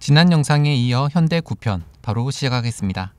지난 영상에 이어 현대 9편 바로 시작하겠습니다.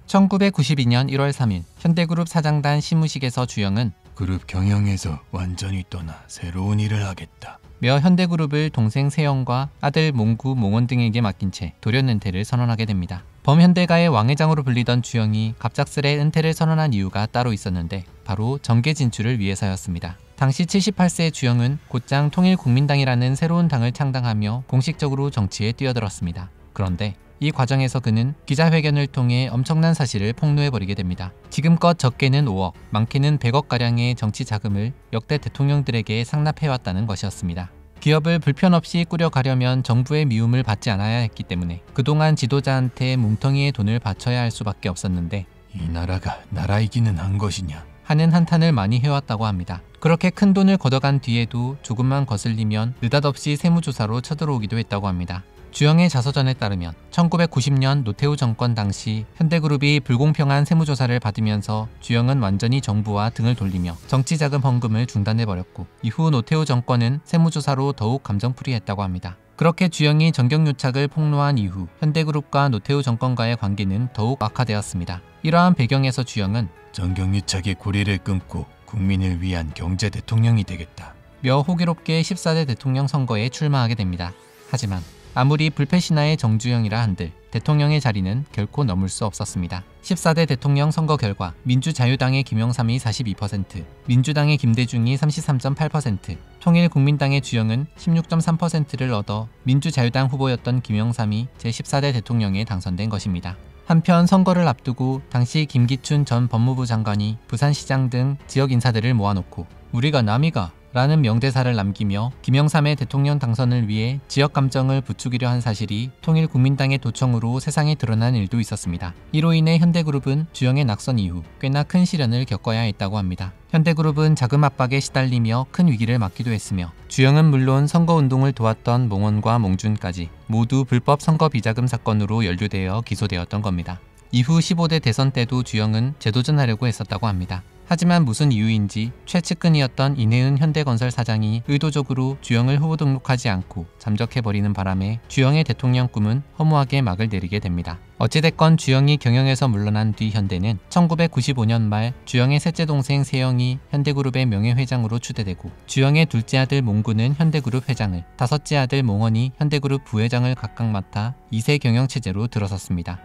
(1992년 1월 3일) 현대그룹 사장단 시무식에서 주영은 그룹 경영에서 완전히 떠나 새로운 일을 하겠다 며 현대그룹을 동생 세영과 아들 몽구, 몽원 등에게 맡긴 채 돌연 은퇴를 선언하게 됩니다. 범현대가의 왕회장으로 불리던 주영이 갑작스레 은퇴를 선언한 이유가 따로 있었는데 바로 정계 진출을 위해서였습니다. 당시 78세의 주영은 곧장 통일국민당이라는 새로운 당을 창당하며 공식적으로 정치에 뛰어들었습니다. 그런데 이 과정에서 그는 기자회견을 통해 엄청난 사실을 폭로해버리게 됩니다. 지금껏 적게는 5억, 많게는 100억가량의 정치 자금을 역대 대통령들에게 상납해왔다는 것이었습니다. 기업을 불편 없이 꾸려가려면 정부의 미움을 받지 않아야 했기 때문에 그동안 지도자한테 뭉텅이의 돈을 바쳐야 할 수밖에 없었는데 이 나라가 나라이기는 한 것이냐 하는 한탄을 많이 해왔다고 합니다. 그렇게 큰 돈을 걷어간 뒤에도 조금만 거슬리면 느닷없이 세무조사로 쳐들어오기도 했다고 합니다. 주영의 자서전에 따르면 1990년 노태우 정권 당시 현대그룹이 불공평한 세무조사를 받으면서 주영은 완전히 정부와 등을 돌리며 정치자금 헌금을 중단해버렸고 이후 노태우 정권은 세무조사로 더욱 감정풀이했다고 합니다. 그렇게 주영이 정경유착을 폭로한 이후 현대그룹과 노태우 정권과의 관계는 더욱 악화되었습니다. 이러한 배경에서 주영은 정경유착의 고리를 끊고 국민을 위한 경제 대통령이 되겠다 며 호기롭게 14대 대통령 선거에 출마하게 됩니다. 하지만 아무리 불패신하의 정주영이라 한들 대통령의 자리는 결코 넘을 수 없었습니다. 14대 대통령 선거 결과 민주자유당의 김영삼이 42%, 민주당의 김대중이 33.8%, 통일국민당의 주영은 16.3%를 얻어 민주자유당 후보였던 김영삼이 제14대 대통령에 당선된 것입니다. 한편 선거를 앞두고 당시 김기춘 전 법무부 장관이 부산시장 등 지역 인사들을 모아놓고 우리가 남이가 라는 명대사를 남기며 김영삼의 대통령 당선을 위해 지역 감정을 부추기려 한 사실이 통일국민당의 도청으로 세상에 드러난 일도 있었습니다. 이로 인해 현대그룹은 주영의 낙선 이후 꽤나 큰 시련을 겪어야 했다고 합니다. 현대그룹은 자금 압박에 시달리며 큰 위기를 맞기도 했으며 주영은 물론 선거운동을 도왔던 몽원과 몽준까지 모두 불법 선거 비자금 사건으로 연루되어 기소되었던 겁니다. 이후 15대 대선 때도 주영은 재도전하려고 했었다고 합니다. 하지만 무슨 이유인지 최측근이었던 이내은 현대건설 사장이 의도적으로 주영을 후보 등록하지 않고 잠적해버리는 바람에 주영의 대통령 꿈은 허무하게 막을 내리게 됩니다. 어찌됐건 주영이 경영에서 물러난 뒤 현대는 1995년 말 주영의 셋째 동생 세영이 현대그룹의 명예회장으로 추대되고 주영의 둘째 아들 몽구는 현대그룹 회장을, 다섯째 아들 몽원이 현대그룹 부회장을 각각 맡아 2세 경영체제로 들어섰습니다.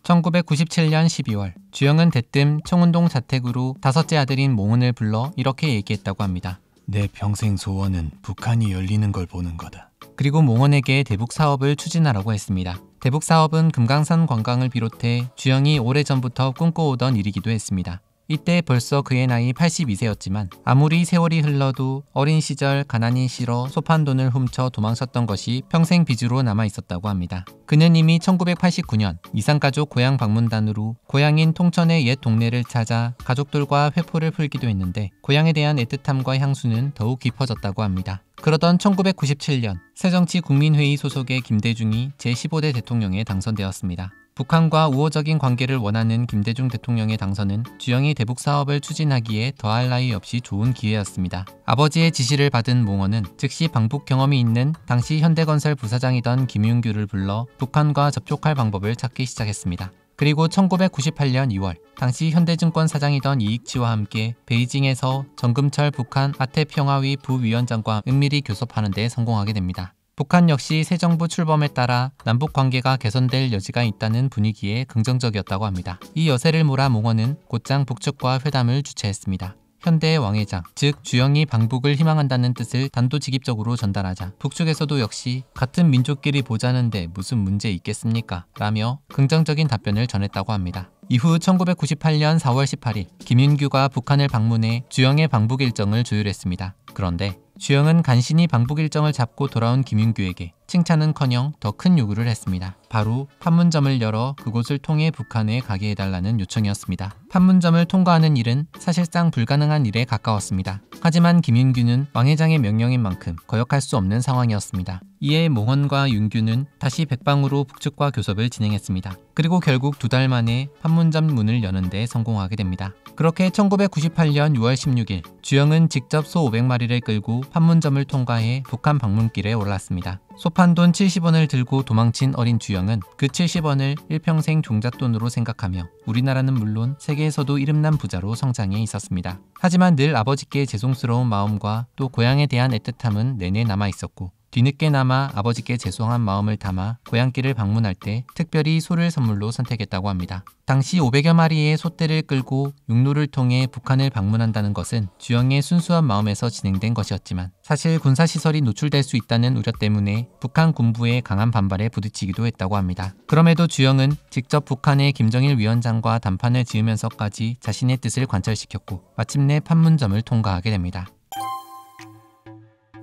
1997년 12월 주영은 대뜸 청운동 자택으로 다섯째 아들인 몽은을 불러 이렇게 얘기했다고 합니다. 내 평생 소원은 북한이 열리는 걸 보는 거다. 그리고 몽원에게 대북 사업을 추진하라고 했습니다. 대북 사업은 금강산 관광을 비롯해 주영이 오래전부터 꿈꿔오던 일이기도 했습니다. 이때 벌써 그의 나이 82세였지만 아무리 세월이 흘러도 어린 시절 가난이 싫어 소판돈을 훔쳐 도망쳤던 것이 평생 빚으로 남아있었다고 합니다. 그는 이미 1989년 이산가족 고향 방문단으로 고향인 통천의 옛 동네를 찾아 가족들과 회포를 풀기도 했는데 고향에 대한 애틋함과 향수는 더욱 깊어졌다고 합니다. 그러던 1997년 새정치국민회의 소속의 김대중이 제15대 대통령에 당선되었습니다. 북한과 우호적인 관계를 원하는 김대중 대통령의 당선은 주영이 대북 사업을 추진하기에 더할 나위 없이 좋은 기회였습니다. 아버지의 지시를 받은 몽원은 즉시 방북 경험이 있는 당시 현대건설 부사장이던 김윤규를 불러 북한과 접촉할 방법을 찾기 시작했습니다. 그리고 1998년 2월 당시 현대증권 사장이던 이익치와 함께 베이징에서 정금철 북한 아태평화위 부위원장과 은밀히 교섭하는 데 성공하게 됩니다. 북한 역시 새 정부 출범에 따라 남북 관계가 개선될 여지가 있다는 분위기에 긍정적이었다고 합니다. 이 여세를 몰아 몽원은 곧장 북측과 회담을 주최했습니다. 현대의 왕회장, 즉 주영이 방북을 희망한다는 뜻을 단도직입적으로 전달하자 북측에서도 역시 같은 민족끼리 보자는데 무슨 문제 있겠습니까? 라며 긍정적인 답변을 전했다고 합니다. 이후 1998년 4월 18일 김윤규가 북한을 방문해 주영의 방북 일정을 조율했습니다. 그런데 주영은 간신히 방북 일정을 잡고 돌아온 김윤규에게 칭찬은커녕 더 큰 요구를 했습니다. 바로 판문점을 열어 그곳을 통해 북한에 가게 해달라는 요청이었습니다. 판문점을 통과하는 일은 사실상 불가능한 일에 가까웠습니다. 하지만 김윤규는 왕회장의 명령인 만큼 거역할 수 없는 상황이었습니다. 이에 몽원과 윤규는 다시 백방으로 북측과 교섭을 진행했습니다. 그리고 결국 2달 만에 판문점 문을 여는 데 성공하게 됩니다. 그렇게 1998년 6월 16일 주영은 직접 소 500마리를 끌고 판문점을 통과해 북한 방문길에 올랐습니다. 소판돈 70원을 들고 도망친 어린 주영은 그 70원을 일평생 종잣돈으로 생각하며 우리나라는 물론 세계에서도 이름난 부자로 성장해 있었습니다. 하지만 늘 아버지께 죄송스러운 마음과 또 고향에 대한 애틋함은 내내 남아 있었고 뒤늦게나마 아버지께 죄송한 마음을 담아 고향길을 방문할 때 특별히 소를 선물로 선택했다고 합니다. 당시 500여 마리의 소떼를 끌고 육로를 통해 북한을 방문한다는 것은 주영의 순수한 마음에서 진행된 것이었지만 사실 군사시설이 노출될 수 있다는 우려 때문에 북한 군부의 강한 반발에 부딪히기도 했다고 합니다. 그럼에도 주영은 직접 북한의 김정일 위원장과 담판을 지으면서까지 자신의 뜻을 관철시켰고 마침내 판문점을 통과하게 됩니다.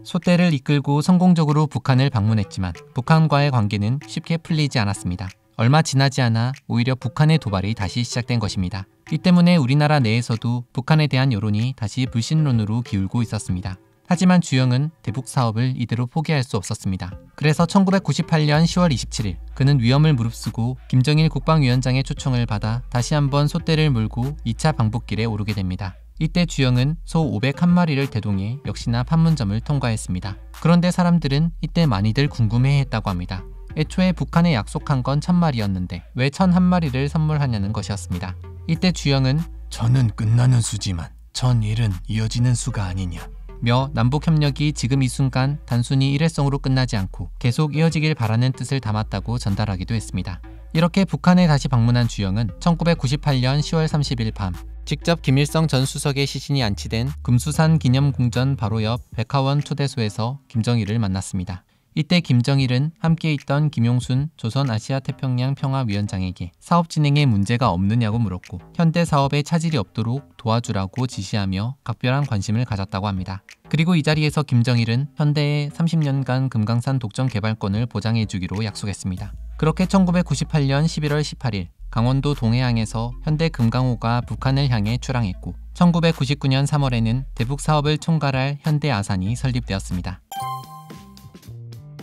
소떼를 이끌고 성공적으로 북한을 방문했지만 북한과의 관계는 쉽게 풀리지 않았습니다. 얼마 지나지 않아 오히려 북한의 도발이 다시 시작된 것입니다. 이 때문에 우리나라 내에서도 북한에 대한 여론이 다시 불신론으로 기울고 있었습니다. 하지만 주영은 대북 사업을 이대로 포기할 수 없었습니다. 그래서 1998년 10월 27일 그는 위험을 무릅쓰고 김정일 국방위원장의 초청을 받아 다시 한번 소떼를 몰고 2차 방북길에 오르게 됩니다. 이때 주영은 소 501마리를 대동해 역시나 판문점을 통과했습니다. 그런데 사람들은 이때 많이들 궁금해했다고 합니다. 애초에 북한에 약속한 건 1000마리였는데 왜 1001마리를 선물하냐는 것이었습니다. 이때 주영은 저는 끝나는 수지만 1001은 이어지는 수가 아니냐 며 남북협력이 지금 이 순간 단순히 일회성으로 끝나지 않고 계속 이어지길 바라는 뜻을 담았다고 전달하기도 했습니다. 이렇게 북한에 다시 방문한 주영은 1998년 10월 30일 밤 직접 김일성 전 수석의 시신이 안치된 금수산 기념궁전 바로 옆 백화원 초대소에서 김정일을 만났습니다. 이때 김정일은 함께 있던 김용순 조선아시아태평양 평화위원장에게 사업 진행에 문제가 없느냐고 물었고 현대 사업에 차질이 없도록 도와주라고 지시하며 각별한 관심을 가졌다고 합니다. 그리고 이 자리에서 김정일은 현대에 30년간 금강산 독점 개발권을 보장해주기로 약속했습니다. 그렇게 1998년 11월 18일 강원도 동해항에서 현대 금강호가 북한을 향해 출항했고 1999년 3월에는 대북 사업을 총괄할 현대 아산이 설립되었습니다.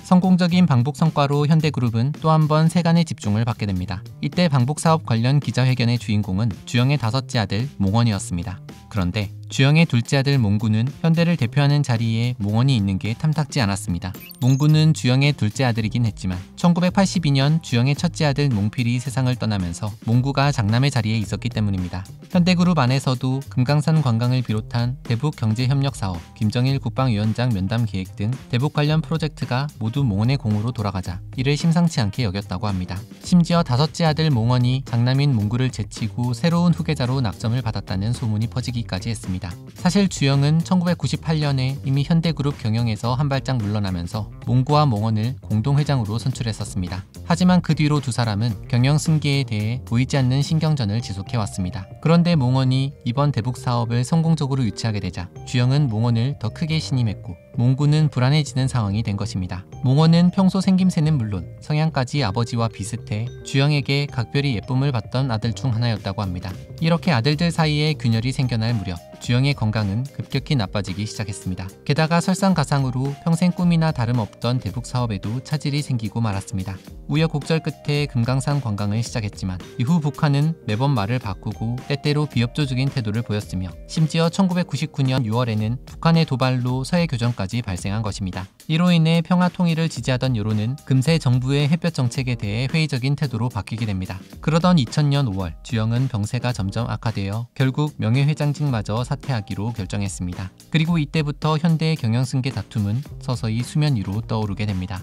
성공적인 방북 성과로 현대그룹은 또 한 번 세간의 집중을 받게 됩니다. 이때 방북 사업 관련 기자회견의 주인공은 주영의 다섯째 아들 몽원이었습니다. 그런데 주영의 둘째 아들 몽구는 현대를 대표하는 자리에 몽원이 있는 게 탐탁지 않았습니다. 몽구는 주영의 둘째 아들이긴 했지만 1982년 주영의 첫째 아들 몽필이 세상을 떠나면서 몽구가 장남의 자리에 있었기 때문입니다. 현대그룹 안에서도 금강산 관광을 비롯한 대북 경제협력 사업, 김정일 국방위원장 면담 계획 등 대북 관련 프로젝트가 모두 몽원의 공으로 돌아가자 이를 심상치 않게 여겼다고 합니다. 심지어 다섯째 아들 몽원이 장남인 몽구를 제치고 새로운 후계자로 낙점을 받았다는 소문이 퍼지기까지 했습니다. 사실 주영은 1998년에 이미 현대그룹 경영에서 한 발짝 물러나면서 몽구와 몽원을 공동회장으로 선출했었습니다. 하지만 그 뒤로 두 사람은 경영 승계에 대해 보이지 않는 신경전을 지속해왔습니다. 그런데 몽원이 이번 대북 사업을 성공적으로 유치하게 되자 주영은 몽원을 더 크게 신임했고 몽구는 불안해지는 상황이 된 것입니다. 몽원은 평소 생김새는 물론 성향까지 아버지와 비슷해 주영에게 각별히 예쁨을 받던 아들 중 하나였다고 합니다. 이렇게 아들들 사이에 균열이 생겨날 무렵 주영의 건강은 급격히 나빠지기 시작했습니다. 게다가 설상가상으로 평생 꿈이나 다름없던 대북 사업에도 차질이 생기고 말았습니다. 우여곡절 끝에 금강산 관광을 시작했지만 이후 북한은 매번 말을 바꾸고 때때로 비협조적인 태도를 보였으며 심지어 1999년 6월에는 북한의 도발로 서해교전까지 발생한 것입니다. 이로 인해 평화통일을 지지하던 여론은 금세 정부의 햇볕 정책에 대해 회의적인 태도로 바뀌게 됩니다. 그러던 2000년 5월 주영은 병세가 점점 악화되어 결국 명예회장직마저 사퇴하기로 결정했습니다. 그리고 이때부터 현대의 경영승계 다툼은 서서히 수면 위로 떠오르게 됩니다.